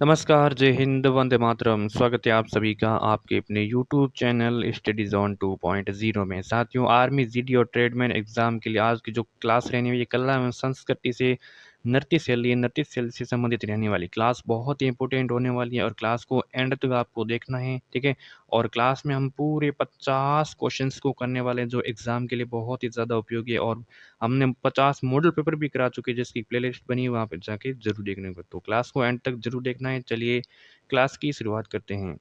नमस्कार, जय हिंद, वंदे मातरम। स्वागत है आप सभी का आपके अपने यूट्यूब चैनल स्टडी ज़ोन 2.0 में। साथियों, आर्मी, जीडी और ट्रेडमैन एग्ज़ाम के लिए आज की जो क्लास रहने वाली है, कला एवं संस्कृति से नृत्य शैली से संबंधित रहने वाली क्लास बहुत ही इंपॉर्टेंट होने वाली है और क्लास को एंड तक आपको देखना है, ठीक है? और क्लास में हम पूरे 50 क्वेश्चंस को करने वाले हैं, जो एग्ज़ाम के लिए बहुत ही ज़्यादा उपयोगी है और हमने 50 मॉडल पेपर भी करा चुके हैं, जिसकी प्लेलिस्ट बनी है, वहाँ पे जाके ज़रूर देखने को। तो क्लास को एंड तक ज़रूर देखना है। चलिए क्लास की शुरुआत करते हैं।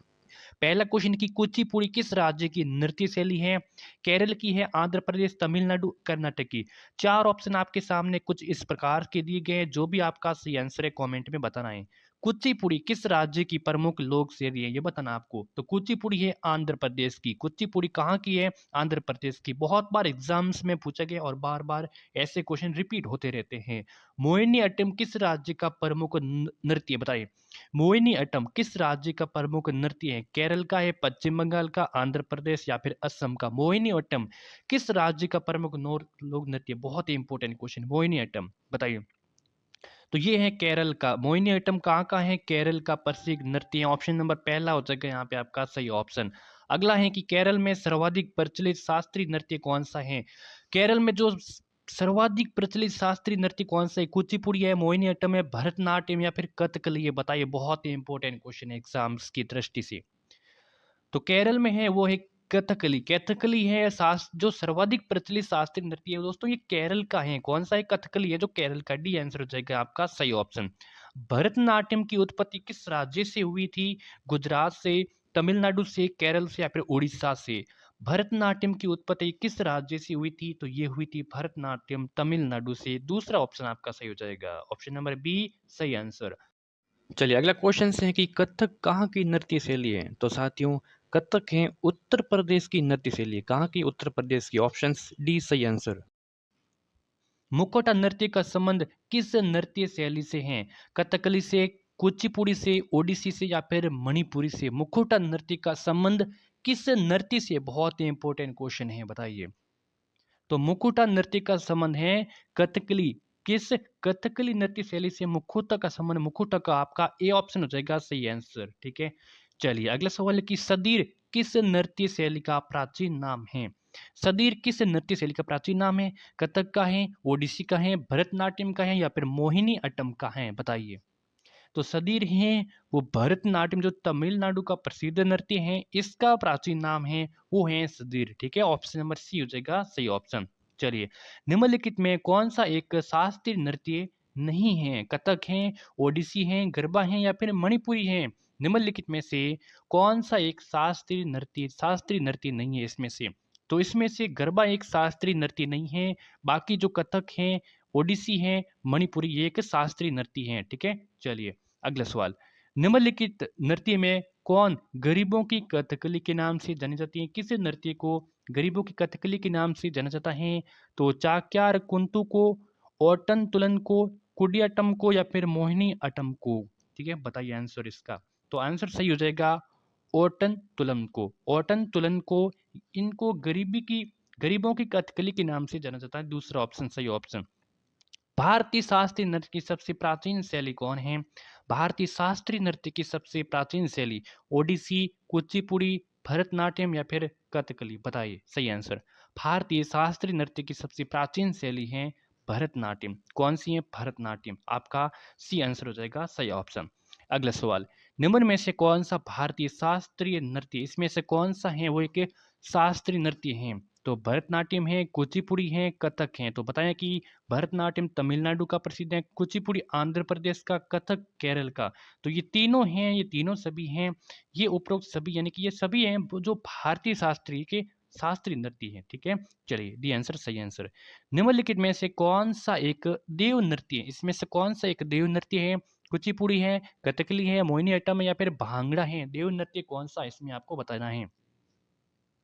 पहला क्वेश्चन की कुचिपुड़ी किस राज्य की नृत्य शैली है? केरल की है, आंध्र प्रदेश, तमिलनाडु, कर्नाटक की। चार ऑप्शन आपके सामने कुछ इस प्रकार के दिए गए हैं, जो भी आपका सही आंसर है कमेंट में बताना है। कुचिपुड़ी किस राज्य की प्रमुख लोक शैली है, ये बताना आपको। तो कुचिपुड़ी है आंध्र प्रदेश की। कुचिपुड़ी कहाँ की है? आंध्र प्रदेश की। बहुत बार एग्जाम्स में पूछा गया और बार बार ऐसे क्वेश्चन रिपीट होते रहते हैं। मोहिनी अट्टम किस राज्य का प्रमुख नृत्य, बताइए। मोहिनी अट्टम किस राज्य का प्रमुख नृत्य है? केरल का है, पश्चिम बंगाल का, आंध्र प्रदेश या फिर असम का? मोहिनी अट्टम किस राज्य का प्रमुख लोक नृत्य? बहुत ही इंपॉर्टेंट क्वेश्चन। मोहिनी अट्टम बताइए। तो ये है केरल का। मोहिनी अट्टम कहाँ का है? केरल का प्रसिद्ध नृत्य है। ऑप्शन नंबर पहला हो जाएगा यहाँ पे आपका सही ऑप्शन। अगला है कि केरल में सर्वाधिक प्रचलित शास्त्रीय नृत्य कौन सा है? केरल में जो सर्वाधिक प्रचलित शास्त्रीय नृत्य कौन सा है? कुचिपुड़ी है, मोहिनी अट्टम है, भरतनाट्यम या फिर कथकली है? बताइए, बहुत ही इंपॉर्टेंट क्वेश्चन है एग्जाम्स की दृष्टि से। तो केरल में है वो है कथकली। कथकली है जो सर्वाधिक प्रचलित शास्त्रीय नृत्य है दोस्तों, ये केरल का है। कौन सा है? कथकली है, जो केरल का। डी आंसर हो जाएगा आपका सही ऑप्शन। भरतनाट्यम की उत्पत्ति किस राज्य से हुई थी? गुजरात से, तमिलनाडु से, केरल से या फिर उड़ीसा से? भरतनाट्यम की उत्पत्ति किस राज्य से हुई थी? तो ये हुई थी भरतनाट्यम तमिलनाडु से। दूसरा ऑप्शन आपका सही हो जाएगा, ऑप्शन नंबर बी सही आंसर। चलिए अगला क्वेश्चन है कि कथक कहाँ की नृत्य शैली है? तो साथियों, कथक है उत्तर प्रदेश की नृत्य शैली। कहाँ की? उत्तर प्रदेश की। ऑप्शंस डी सही आंसर। मुखौटा नृत्य का संबंध किस नृत्य शैली से है? कथकली से, कुचिपुड़ी से, ओडिसी से या फिर मणिपुरी से? मुखौटा नृत्य का संबंध किस नृत्य से? बहुत ही इंपॉर्टेंट क्वेश्चन है, बताइए। तो मुखौटा नृत्य का संबंध है कथकली। किस? कथकली नृत्य शैली से मुखौटा का संबंध। मुखौटा का आपका ए ऑप्शन हो जाएगा सही आंसर, ठीक है। चलिए अगला सवाल है कि सदीर किस नृत्य शैली का प्राचीन नाम है? सदीर किस नृत्य शैली का प्राचीन नाम है? कथक का है, ओडिसी का है, भरतनाट्यम का है या फिर मोहिनी अट्टम का है? बताइए। तो सदीर हैं वो भरतनाट्यम, जो तमिलनाडु का प्रसिद्ध नृत्य है, इसका प्राचीन नाम है वो है सदीर, ठीक है। ऑप्शन नंबर सी हो जाएगा सही ऑप्शन। चलिए, निम्नलिखित में कौन सा एक शास्त्रीय नृत्य नहीं है? कथक है, ओडिसी है, गरबा है या फिर मणिपुरी है? निम्नलिखित में से कौन सा एक शास्त्रीय नृत्य नहीं है इसमें से? तो इसमें से गरबा एक शास्त्रीय नृत्य नहीं है। बाकी जो कथक है, ओडिसी है, मणिपुरी, ये एक शास्त्रीय नृत्य है, ठीक है। चलिए अगला सवाल। निम्नलिखित नृत्य में कौन गरीबों की कथकली के नाम से जानी जाती है? किस नृत्य को गरीबों की कथकली के नाम से जाना जाता है? तो चाक्यार कुंतु को, ओटन तुलन को, कुडियाटम को या फिर मोहिनी अटम को? ठीक है, बताइए आंसर इसका। तो आंसर सही हो जाएगा ओटन तुलन को। ओटन तुलन को, इनको गरीबों की कथकली के नाम से जाना जाता है। दूसरा ऑप्शन सही ऑप्शन। भारतीय शास्त्रीय नृत्य की सबसे प्राचीन शैली कौन है? भारतीय शास्त्रीय नृत्य की सबसे प्राचीन शैली ओडिसी, कुचिपुड़ी, भरतनाट्यम या फिर कथकली? बताइए सही आंसर। भारतीय शास्त्रीय नृत्य की सबसे प्राचीन शैली है भरतनाट्यम। कौन सी है? भरतनाट्यम। आपका सी आंसर हो जाएगा सही ऑप्शन। अगला सवाल। निम्न में से कौन सा भारतीय शास्त्रीय नृत्य, इसमें से कौन सा है वो एक शास्त्रीय नृत्य है? तो भरतनाट्यम है, कुचिपुड़ी है, कथक है? तो बताएं कि भरतनाट्यम तमिलनाडु का प्रसिद्ध है, कुचिपुड़ी आंध्र प्रदेश का, कथक केरल का। तो ये तीनों हैं, ये तीनों सभी हैं, ये उपरोक्त सभी, यानी कि ये सभी हैं जो भारतीय शास्त्रीय नृत्य है, ठीक है। चलिए डी आंसर सही आंसर। निम्नलिखित में से कौन सा एक देव नृत्य है? इसमें से कौन सा एक देव नृत्य है? कुचिपुड़ी है, कथकली है, मोहिनी अट्टम है या फिर भांगड़ा है? देव नृत्य कौन सा, इसमें आपको बताना है।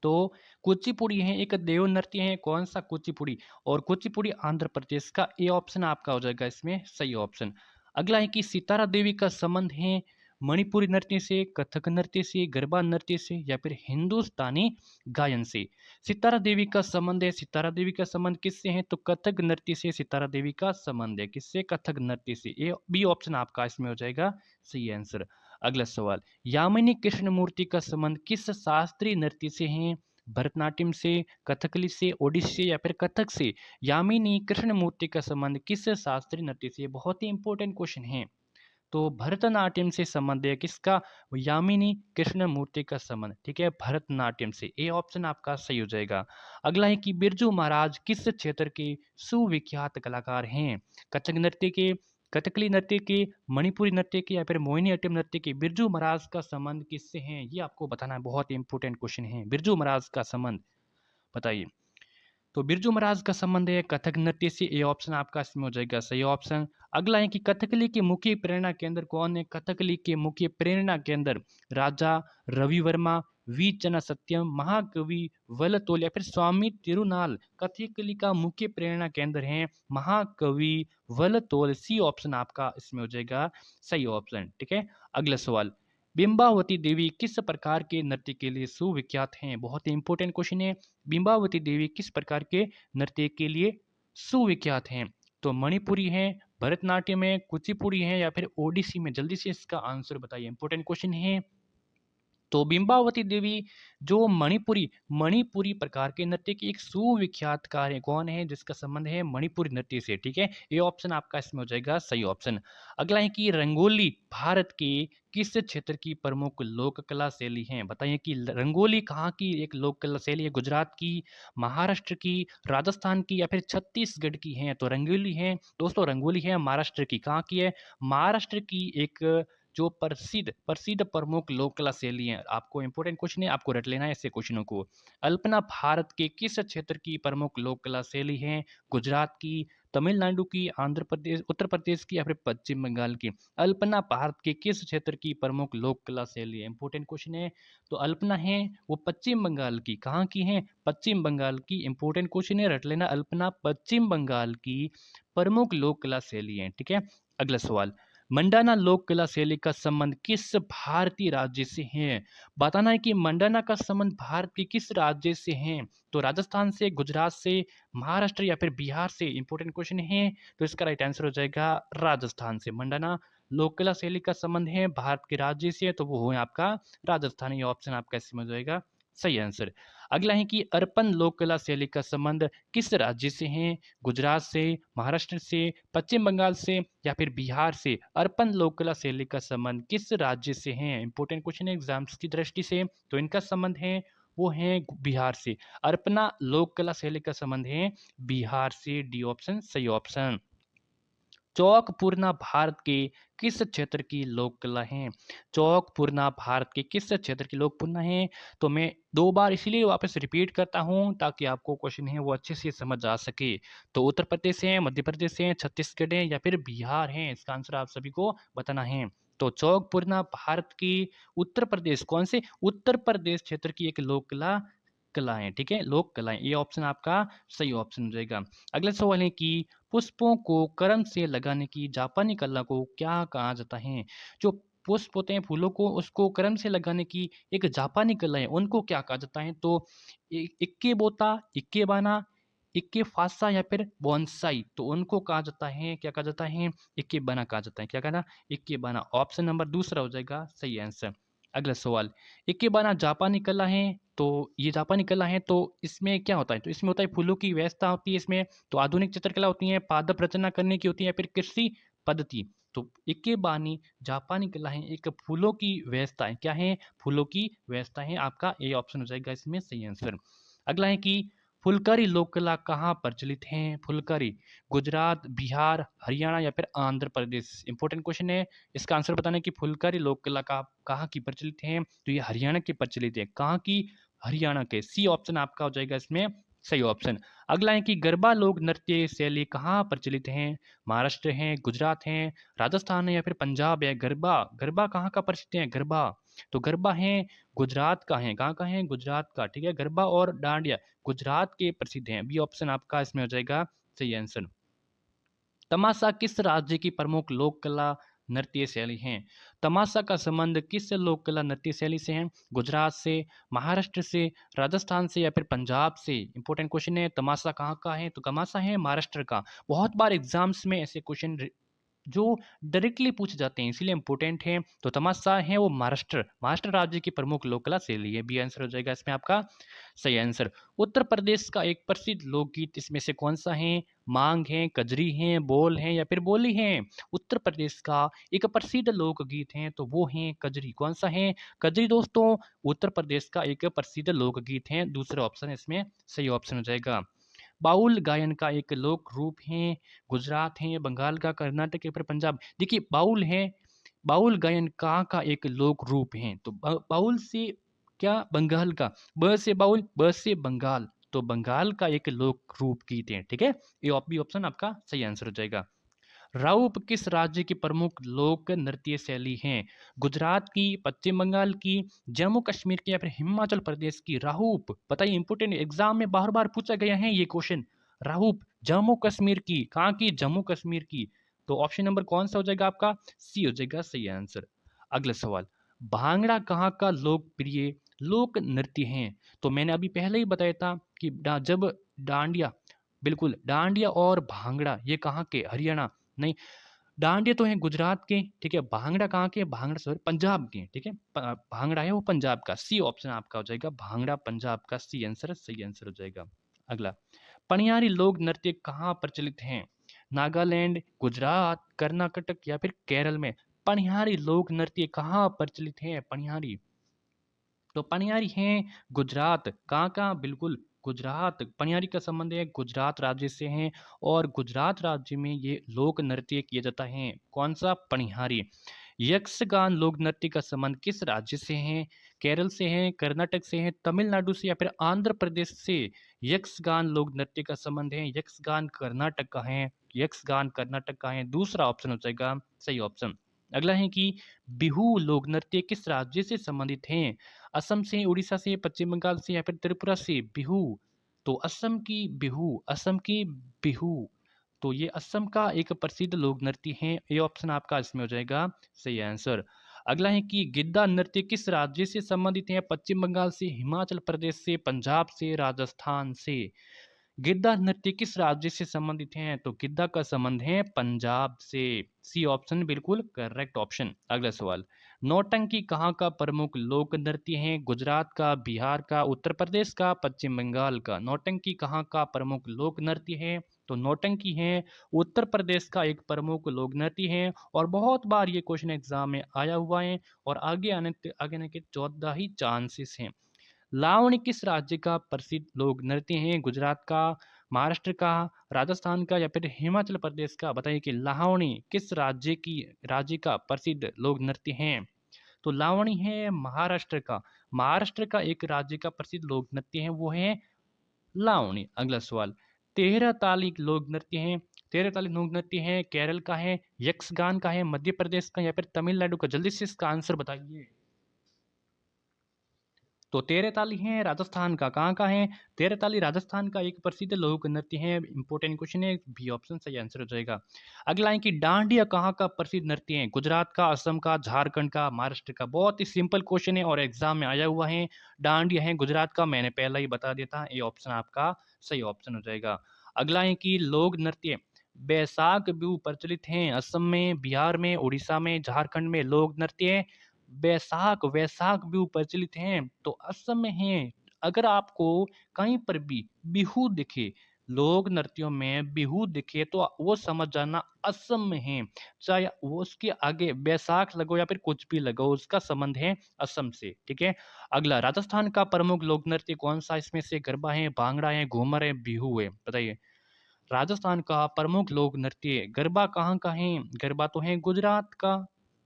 तो कुचिपुड़ी है, एक देव नृत्य है। कौन सा? कुचिपुड़ी। और कुचिपुड़ी आंध्र प्रदेश का। ए ऑप्शन आपका हो जाएगा इसमें सही ऑप्शन। अगला है कि सितारा देवी का संबंध है मणिपुरी नृत्य से, कथक नृत्य से, गरबा नृत्य से या फिर हिंदुस्तानी गायन से। सितारा देवी का संबंध है, सितारा देवी का संबंध किससे है? तो कथक नृत्य से सितारा देवी का संबंध है। किससे? कथक नृत्य से। ए बी ऑप्शन आपका इसमें हो जाएगा सही आंसर। अगला सवाल, यामिनी कृष्णमूर्ति का संबंध किस शास्त्रीय नृत्य से है? भरतनाट्यम से, कथकली से, ओडिसी से या फिर कथक से। यामिनी कृष्णमूर्ति का संबंध किस शास्त्रीय नृत्य से? बहुत ही इंपॉर्टेंट क्वेश्चन है। तो भरतनाट्यम से संबंध है किसका? यामिनी कृष्णमूर्ति का संबंध, ठीक है, भरतनाट्यम से। ए ऑप्शन आपका सही हो जाएगा। अगला है कि बिरजू महाराज किस क्षेत्र के सुविख्यात कलाकार हैं? कथक नृत्य के, कथकली नृत्य के, मणिपुरी नृत्य के या फिर मोहिनीअट्टम नृत्य के। बिरजू महाराज का संबंध किससे है? ये आपको बताना है, बहुत इंपॉर्टेंट क्वेश्चन है। बिरजू महाराज का संबंध बताइए। तो बिरजू महाराज का संबंध है कथक नृत्य से। ए ऑप्शन आपका इसमें हो जाएगा सही ऑप्शन। अगला है कि कथकली के मुख्य प्रेरणा केंद्र कौन है? कथकली के मुख्य प्रेरणा केंद्र राजा रवि वर्मा, वी चना सत्यम, महाकवि वलतोल या फिर स्वामी तिरुनाल। कथकली का मुख्य प्रेरणा केंद्र है महाकवि वलतोल। सी ऑप्शन आपका इसमें हो जाएगा सही ऑप्शन, ठीक है। अगला सवाल, बिंबावती देवी किस प्रकार के नृत्य के लिए सुविख्यात हैं? बहुत ही इंपॉर्टेंट क्वेश्चन है। बिंबावती देवी किस प्रकार के नृत्य के लिए सुविख्यात हैं? तो मणिपुरी है, भरतनाट्यम है, कुचिपुड़ी है या फिर ओडिसी में। जल्दी से इसका आंसर बताइए, इंपॉर्टेंट क्वेश्चन है। तो बिंबावती देवी जो मणिपुरी मणिपुरी प्रकार के नृत्य की एक सुविख्यात कार्य कौन है जिसका संबंध है मणिपुरी नृत्य से, ठीक है। ये ऑप्शन आपका इसमें हो जाएगा सही ऑप्शन। अगला है कि रंगोली भारत के किस क्षेत्र की प्रमुख लोक कला शैली है? बताइए कि रंगोली कहाँ की एक लोक कला शैली है? गुजरात की, महाराष्ट्र की, राजस्थान की या फिर छत्तीसगढ़ की है? तो रंगोली है दोस्तों, रंगोली है महाराष्ट्र की। कहाँ की है? महाराष्ट्र की एक जो प्रसिद्ध प्रसिद्ध प्रमुख लोक कला शैली है। आपको इंपॉर्टेंट क्वेश्चन है, आपको रट लेना है ऐसे क्वेश्चनों को। अल्पना भारत के किस क्षेत्र की प्रमुख लोक कला शैली है? गुजरात की, तमिलनाडु की, आंध्र प्रदेश, उत्तर प्रदेश की या फिर पश्चिम बंगाल की। अल्पना भारत के किस क्षेत्र की प्रमुख लोक कला शैली है? इंपॉर्टेंट क्वेश्चन है। तो अल्पना है वो पश्चिम बंगाल की। कहाँ की है? पश्चिम बंगाल की। इंपॉर्टेंट क्वेश्चन है, रट लेना। अल्पना पश्चिम बंगाल की प्रमुख लोक कला शैली है, ठीक है। अगला सवाल, मंडाना लोक कला शैली का संबंध किस भारतीय राज्य से है? बताना है कि मंडाना का संबंध भारत के किस राज्य से है? तो राजस्थान से, गुजरात से, महाराष्ट्र या फिर बिहार से। इंपॉर्टेंट क्वेश्चन है, तो इसका राइट आंसर हो जाएगा राजस्थान से। मंडाना लोक कला शैली का संबंध है भारत के राज्य से, तो वो है आपका राजस्थान। ये ऑप्शन आपका इसमें हो जाएगा सही आंसर। अगला है कि अर्पण लोक कला शैली का संबंध किस राज्य से है? गुजरात से, महाराष्ट्र से, पश्चिम बंगाल से या फिर बिहार से। अर्पण लोक कला शैली का संबंध किस राज्य से है? इंपॉर्टेंट क्वेश्चन है एग्जाम्स की दृष्टि से, तो इनका संबंध है वो है बिहार से। अर्पणा लोक कला शैली का संबंध है बिहार से। डी ऑप्शन सही ऑप्शन। चौक पूर्णा भारत के किस क्षेत्र की लोक कला है? चौक पूर्णा भारत के किस क्षेत्र की लोक पूर्णा है? तो मैं दो बार इसीलिए वापस रिपीट करता हूं ताकि आपको क्वेश्चन है वो अच्छे से समझ आ सके। तो उत्तर प्रदेश है, मध्य प्रदेश है, छत्तीसगढ़ है या फिर बिहार है? इसका आंसर आप सभी को बताना है। तो चौक पूर्णा भारत की उत्तर प्रदेश, कौन से? उत्तर प्रदेश क्षेत्र की एक लोक कला कलाएं, ठीक है, लोक कलाएं। ये ऑप्शन आपका सही ऑप्शन हो जाएगा। अगला सवाल है कि पुष्पों को क्रम से लगाने की जापानी कला को क्या कहा जाता है? जो पुष्प होते हैं फूलों को, उसको क्रम से लगाने की एक जापानी कला है, उनको क्या कहा जाता है? तो इक्के बोता, इक्के बाना, इक्के फासा या फिर बोनसाई। तो उनको कहा जाता है, क्या कहा जाता है? इक्के बाना कहा जाता है। क्या कहना? इक्के बाना। ऑप्शन नंबर दूसरा हो जाएगा सही आंसर। अगला सवाल, इक्केबाना जापानी कला है। तो ये जापानी कला है, तो इसमें क्या होता है? तो इसमें होता है फूलों की व्यवस्था होती है इसमें। तो आधुनिक चित्रकला होती है, पादप रचना करने की होती है या फिर कृषि पद्धति। तो इक्केबानी जापानी कला है, एक फूलों की व्यवस्था है। क्या है? फूलों की व्यवस्था है। आपका ए ऑप्शन हो जाएगा इसमें सही आंसर। अगला है कि फुलकारी लोक कला कहाँ प्रचलित है? फुलकारी गुजरात, बिहार, हरियाणा या फिर आंध्र प्रदेश। इंपॉर्टेंट क्वेश्चन है, इसका आंसर बताना है कि फुलकारी लोक कला का कहाँ की प्रचलित है? तो ये हरियाणा की प्रचलित है। कहाँ की? हरियाणा के। सी ऑप्शन आपका हो जाएगा इसमें सही ऑप्शन। अगला है कि गरबा लोक नृत्य शैली कहाँ प्रचलित है? महाराष्ट्र है, गुजरात है, राजस्थान है या फिर पंजाब है? गरबा गरबा कहाँ का प्रसिद्ध है? गरबा, तो गरबा है गुजरात का है। कहाँ का है? गुजरात का, ठीक है। गरबा और डांडिया गुजरात के प्रसिद्ध हैं। बी ऑप्शन आपका इसमें हो जाएगा सही आंसर। तमाशा किस राज्य की प्रमुख लोक कला नृत्य शैली हैं? तमाशा का संबंध किस लोक कला नृत्य शैली से है? गुजरात से, महाराष्ट्र से, राजस्थान से या फिर पंजाब से? इंपॉर्टेंट क्वेश्चन है। तमाशा कहाँ का है? तो तमाशा है महाराष्ट्र का। बहुत बार एग्जाम्स में ऐसे क्वेश्चन जो डायरेक्टली पूछे जाते हैं, इसीलिए इंपॉर्टेंट है। तो तमाशा है वो महाराष्ट्र महाराष्ट्र राज्य की प्रमुख लोक कला शैली है। बी आंसर हो जाएगा इसमें आपका सही आंसर। उत्तर प्रदेश का एक प्रसिद्ध लोकगीत इसमें से कौन सा है? मांग है, कजरी है, बोल है या फिर बोली है? उत्तर प्रदेश का एक प्रसिद्ध लोकगीत है तो वो है कजरी। कौन सा है? कजरी दोस्तों उत्तर प्रदेश का एक प्रसिद्ध लोकगीत है। दूसरा ऑप्शन इसमें सही ऑप्शन हो जाएगा। बाउल गायन का एक लोक रूप है। गुजरात है, बंगाल का, कर्नाटक या फिर पंजाब? देखिए बाउल है, बाउल गायन कहाँ का एक लोक रूप है? तो बाउल से क्या? बंगाल का। ब से बाउल, ब से बंगाल, तो बंगाल का एक लोक रूप गीत है। ठीक है, ये भी ऑप्शन आपका सही आंसर हो जाएगा। राउप किस राज्य की प्रमुख लोक नृत्य शैली है? गुजरात की, पश्चिम बंगाल की, जम्मू कश्मीर की या फिर हिमाचल प्रदेश की? राहुप बताइए, इंपोर्टेंट एग्जाम में बार बार पूछा गया है ये क्वेश्चन। राहुप जम्मू कश्मीर की, कहाँ की? जम्मू कश्मीर की। तो ऑप्शन नंबर कौन सा हो जाएगा आपका? सी हो जाएगा सही आंसर। अगला सवाल, भांगड़ा कहाँ का लोकप्रिय लोक नृत्य है? तो मैंने अभी पहले ही बताया था कि जब डांडिया, बिल्कुल डांडिया और भांगड़ा ये कहाँ के? हरियाणा नहीं, डांडिया तो है गुजरात के, ठीक है। भांगड़ा कहाँ के? भांगड़ा सॉरी पंजाब के, ठीक है। भांगड़ा है वो पंजाब का। सी ऑप्शन आपका हो जाएगा, भांगड़ा पंजाब का सी आंसर, सही आंसर हो जाएगा। अगला, पनियारी लोक नृत्य कहाँ प्रचलित हैं? नागालैंड, गुजरात, कर्नाटक या फिर केरल में? पनियारी लोक नृत्य कहाँ प्रचलित है? पनियारी, तो पनियारी हैं गुजरात। कहाँ का? बिल्कुल गुजरात। पनियारी का संबंध है गुजरात राज्य से है और गुजरात राज्य में ये लोक नृत्य किया जाता है। कौन सा? पनिहारी। यक्षगान लोक नृत्य का संबंध किस राज्य से है? केरल से है, कर्नाटक से है, तमिलनाडु से या फिर आंध्र प्रदेश से? यक्षगान लोक नृत्य का संबंध है, यक्षगान कर्नाटक का है, यक्षगान कर्नाटक का है। दूसरा ऑप्शन हो जाएगा सही ऑप्शन। अगला है कि बिहू लोक नृत्य किस राज्य से संबंधित हैं? असम से, उड़ीसा से, पश्चिम बंगाल से या फिर त्रिपुरा से? बिहू, तो असम की बिहू, असम की बिहू, तो ये असम का एक प्रसिद्ध लोक नृत्य है। ये ऑप्शन आपका इसमें हो जाएगा सही आंसर। अगला है कि गिद्दा नृत्य किस राज्य से संबंधित है? पश्चिम बंगाल से, हिमाचल प्रदेश से, पंजाब से, राजस्थान से? गिद्दा नृत्य किस राज्य से संबंधित है? तो गिद्दा का संबंध है पंजाब से। सी ऑप्शन बिल्कुल करेक्ट ऑप्शन। अगला सवाल, नौटंकी कहाँ का प्रमुख लोक नृत्य है? गुजरात का, बिहार का, उत्तर प्रदेश का, पश्चिम बंगाल का? नौटंकी कहाँ का प्रमुख लोक नृत्य है? तो नौटंकी है उत्तर प्रदेश का एक प्रमुख लोक नृत्य है और बहुत बार ये क्वेश्चन एग्जाम में आया हुआ है और आगे आने के 14 ही चांसेस हैं। लावणी किस राज्य का प्रसिद्ध लोक नृत्य है? गुजरात का, महाराष्ट्र का, राजस्थान का या फिर हिमाचल प्रदेश का? बताइए कि लावणी किस राज्य का प्रसिद्ध लोक नृत्य है? तो लावणी है महाराष्ट्र का। महाराष्ट्र का एक राज्य का प्रसिद्ध लोक नृत्य है, वो है लावणी। अगला सवाल, तेरह ताली लोक नृत्य है, तेरह ताली लोक नृत्य है केरल का है, यक्षगान का है, मध्य प्रदेश का या फिर तमिलनाडु का? जल्दी से इसका आंसर बताइए। तो तेरह ताली है राजस्थान का। कहाँ का है? तेरह ताली राजस्थान का एक प्रसिद्ध लोक नृत्य है। इंपॉर्टेंट क्वेश्चन है, बी ऑप्शन सही आंसर हो जाएगा। अगला है कि डांडिया कहाँ का प्रसिद्ध नृत्य है? गुजरात का, असम का, झारखंड का, महाराष्ट्र का? बहुत ही सिंपल क्वेश्चन है और एग्जाम में आया हुआ है। डांडिया है गुजरात का, मैंने पहला ही बता दिया था। ये ऑप्शन आपका सही ऑप्शन हो जाएगा। अगला है कि लोक नृत्य बैसाख बिहू प्रचलित हैं असम में, बिहार में, उड़ीसा में, झारखंड में? लोक नृत्य बैसाख, वैशाख बिहू प्रचलित हैं तो असम में हैं। अगर आपको कहीं पर भी बिहू दिखे, लोक नृत्यों में बिहू दिखे, तो वो समझ जाना असम में है। चाहे वो उसके आगे बैसाख लगो या फिर कुछ भी लगो, उसका संबंध है असम से। ठीक है। अगला, राजस्थान का प्रमुख लोक नृत्य कौन सा? इसमें से गरबा है, भांगड़ा है, घूमर है, बिहू है? बताइए। राजस्थान का प्रमुख लोक नृत्य गरबा कहाँ का है? गरबा तो है गुजरात का,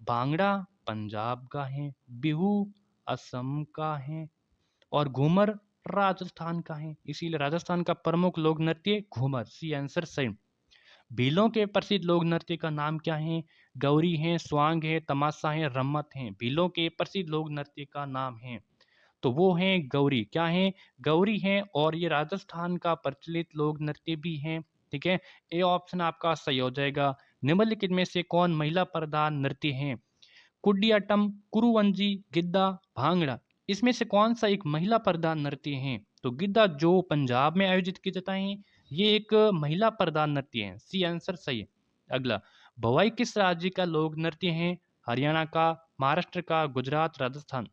भांगड़ा पंजाब का है, बिहू असम का है और घूमर राजस्थान का है। इसीलिए राजस्थान का प्रमुख लोक नृत्य घूमर, सी आंसर सही। भीलों के प्रसिद्ध लोक नृत्य का नाम क्या है? गौरी है, स्वांग है, तमाशा है, रम्मत है? भीलों के प्रसिद्ध लोक नृत्य का नाम है तो वो है गौरी। क्या है? गौरी है और ये राजस्थान का प्रचलित लोक नृत्य भी है। ठीक है, ए ऑप्शन आपका सही हो जाएगा। निम्नलिखित में से कौन महिला प्रधान नृत्य है? कुडियाट्टम, कुरुवंजी, गिद्दा, भांगड़ा। इसमें से कौन सा एक महिला प्रधान नृत्य है? तो गिद्दा जो पंजाब में आयोजित किए जाता है, ये एक महिला प्रधान नृत्य है। सी आंसर सही है। अगला, भवाई किस राज्य का लोक नृत्य है? हरियाणा का, महाराष्ट्र का, गुजरात, राजस्थान।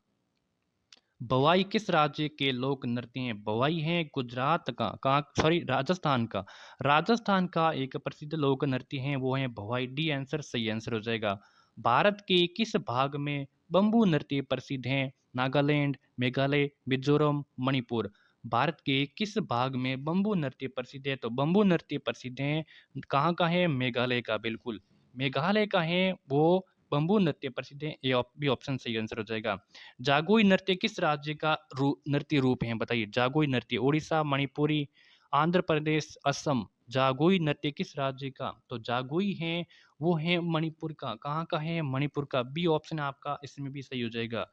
भवाई किस राज्य के लोक नृत्य हैं? भवाई है गुजरात का सॉरी राजस्थान का। राजस्थान का एक प्रसिद्ध लोक नृत्य है, वो है भवाई। डी आंसर सही आंसर हो जाएगा। भारत के किस भाग में बम्बू नृत्य प्रसिद्ध है? नागालैंड, मेघालय, मिजोरम, मणिपुर। भारत के किस भाग में बम्बू नृत्य प्रसिद्ध है? तो बम्बू नृत्य प्रसिद्ध है कहाँ का है? मेघालय का, बिल्कुल मेघालय का है वो बम्बू नृत्य प्रसिद्ध है। ये भी ऑप्शन सही आंसर हो जाएगा। जागोई नृत्य किस राज्य का नृत्य रूप है? बताइए। जागोई नृत्य उड़ीसा, मणिपुरी, आंध्र प्रदेश, असम। जागोई नृत्य किस राज्य का? तो जागोई है वो है मणिपुर का। कहाँ का है? मणिपुर का। बी ऑप्शन आपका इसमें भी सही हो जाएगा।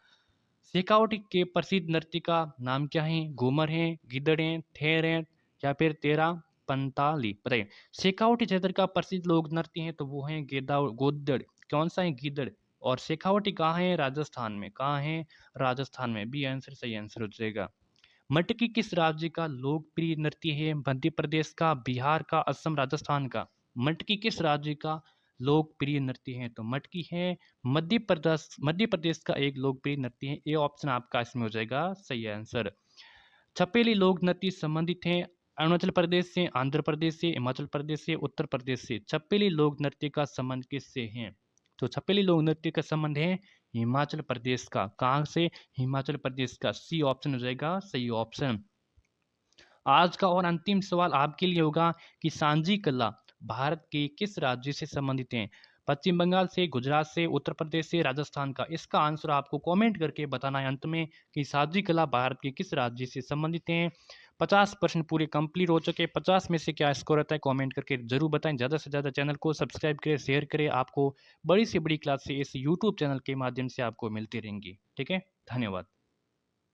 शेखावटी के प्रसिद्ध नृत्य का नाम क्या है? घूमर है, गिद्दड़ है, थेर है, या फिर तेरा पंताली। बताइए। शेखावटी क्षेत्र का प्रसिद्ध लोक नृत्य है तो वो है गेदा गोदड़। कौन सा है? गिद्दड़। और शेखावटी कहाँ है? राजस्थान में। कहाँ है? राजस्थान में। बी आंसर सही आंसर हो जाएगा। मटकी किस राज्य का लोकप्रिय नृत्य है? मध्य प्रदेश का, बिहार का, असम, राजस्थान का। मटकी किस राज्य का लोकप्रिय नृत्य है? तो मटकी है मध्य प्रदेश का एक लोकप्रिय नृत्य है। ये ऑप्शन आपका इसमें हो जाएगा सही आंसर। छपेली लोक नृत्य संबंधित हैं अरुणाचल प्रदेश से, आंध्र प्रदेश से, हिमाचल प्रदेश से, उत्तर प्रदेश से। छपेली लोक नृत्य का संबंध किससे है? तो छपेली लोक नृत्य का संबंध है हिमाचल प्रदेश का। कहाँ से? हिमाचल प्रदेश का। सी ऑप्शन हो जाएगा सही ऑप्शन। आज का और अंतिम सवाल आपके लिए होगा कि सांझी कला भारत के किस राज्य से संबंधित है? पश्चिम बंगाल से, गुजरात से, उत्तर प्रदेश से, राजस्थान का। इसका आंसर आपको कमेंट करके बताना है अंत में कि सांझी कला भारत के किस राज्य से संबंधित है। 50% पूरे कंप्लीट हो चुके। 50 में से क्या स्कोर आता है कमेंट करके जरूर बताएं। ज़्यादा से ज़्यादा चैनल को सब्सक्राइब करें, शेयर करें। आपको बड़ी से बड़ी क्लास से इस यूट्यूब चैनल के माध्यम से आपको मिलती रहेंगी। ठीक है, धन्यवाद।